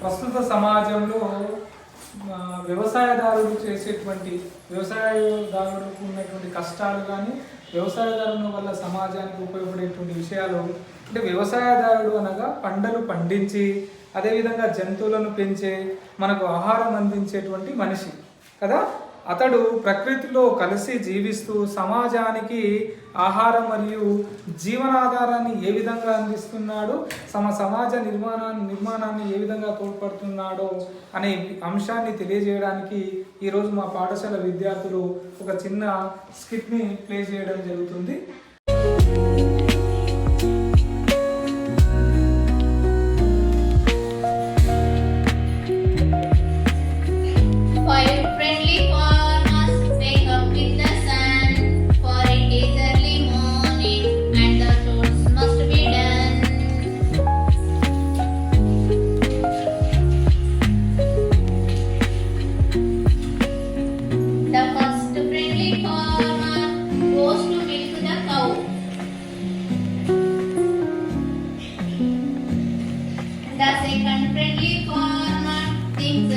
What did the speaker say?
ప్రస్తుత సమాజంలో వ్యవసాయదారులు చేసేటువంటి వ్యవసాయదారులకు ఉన్నటువంటి కష్టాలు కానీ వ్యవసాయదారుల వల్ల సమాజానికి ఉపయోగపడేటువంటి విషయాలు అంటే వ్యవసాయదారుడు అనగా పంటలు పండించి అదేవిధంగా జంతువులను పెంచే మనకు ఆహారం అందించేటువంటి మనిషి కదా. అతడు ప్రకృతిలో కలిసి జీవిస్తూ సమాజానికి ఆహారం మరియు జీవనాధారాన్ని ఏ విధంగా అందిస్తున్నాడు, సమాజ నిర్మాణాన్ని ఏ విధంగా తోడ్పడుతున్నాడో అనే అంశాన్ని తెలియజేయడానికి ఈరోజు మా పాఠశాల విద్యార్థులు ఒక చిన్న స్కిట్ని ప్లే చేయడం జరుగుతుంది. The second friendly farmer thinks